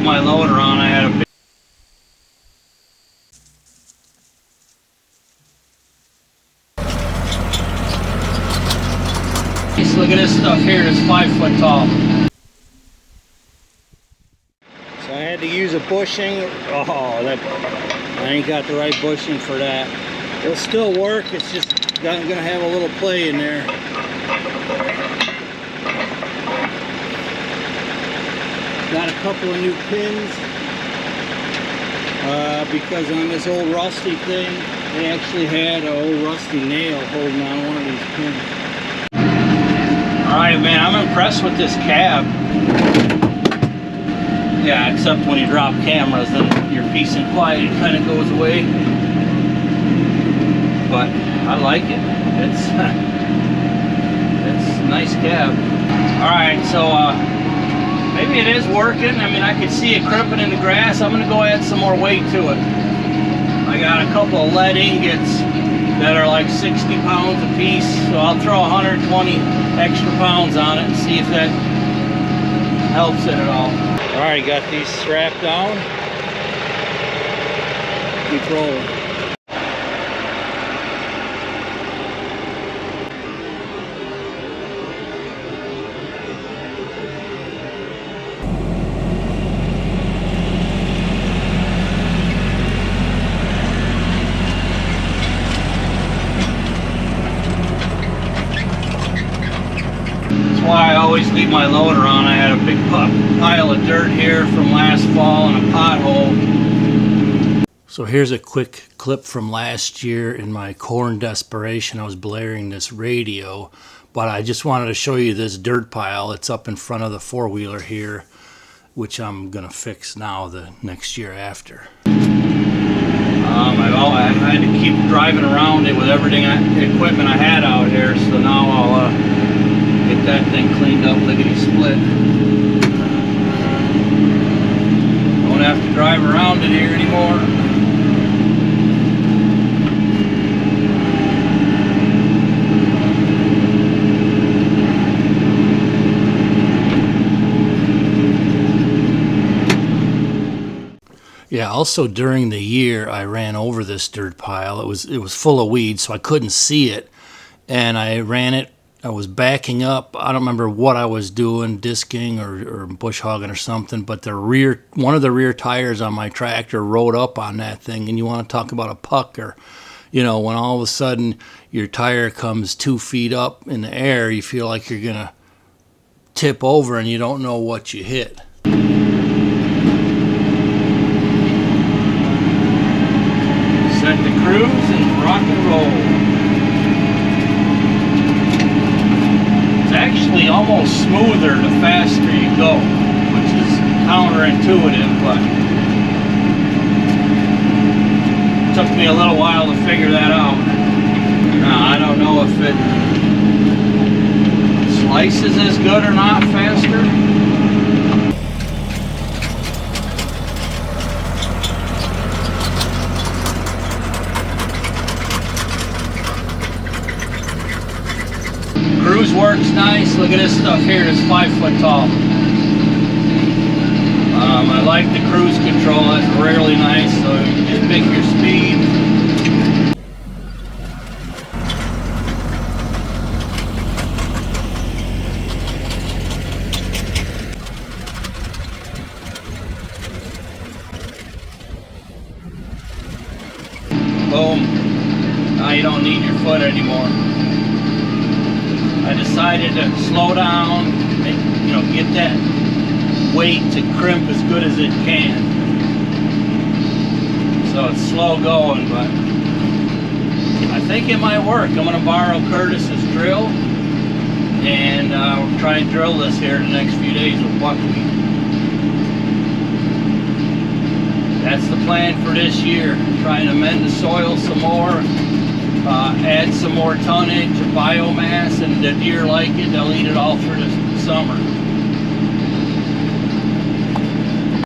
leave my loader on. I had a big look at this stuff here, it's 5 foot tall. So I had to use a bushing. Oh, I ain't got the right bushing for that. It'll still work, it's just gonna have a little play in there. Got a couple of new pins because on this old rusty thing, they actually had an old rusty nail holding on one of these pins. Alright, man, I'm impressed with this cab. Yeah, except when you drop cameras, then your peace and quiet kind of goes away. But I like it. It's a nice cab. Alright, so maybe it is working. I mean, I could see it crimping in the grass. I'm going to go add some more weight to it. I got a couple of lead ingots that are like 60 pounds a piece, so I'll throw 120 extra pounds on it and see if that helps it at all. Alright, got these strapped down. Keep rolling. Why I always leave my loader on. I had a big pile of dirt here from last fall and a pothole. So here's a quick clip from last year. In my corn desperation, I was blaring this radio, but I just wanted to show you this dirt pile. It's up in front of the four-wheeler here, which I'm gonna fix now the next year after. I had to keep driving around it with everything, equipment I had out here, so now I'll get that thing cleaned up, lickety split. Don't have to drive around it here anymore. Yeah, also during the year I ran over this dirt pile. It was full of weeds, so I couldn't see it. And I ran it. I was backing up. I don't remember what I was doing, disking or bush hogging or something, but one of the rear tires on my tractor rode up on that thing. And you want to talk about a pucker, you know, when all of a sudden your tire comes 2 feet up in the air, you feel like you're gonna tip over and you don't know what you hit. Set the cruise and rock and roll. It's actually almost smoother the faster you go, which is counterintuitive, but it took me a little while to figure that out. Now, I don't know if it slices as good or not faster. Cruise works nice. Look at this stuff here. It's 5 foot tall. I like the cruise control. It's really nice. So you just pick your speed. Boom. Now you don't need your foot anymore. I decided to slow down and, you know, get that weight to crimp as good as it can. So it's slow going, but I think it might work. I'm going to borrow Curtis's drill and we'll try and drill this here in the next few days with buckwheat. That's the plan for this year. Try and amend the soil some more. Add some more tonnage, biomass, and the deer like it. They'll eat it all through the summer.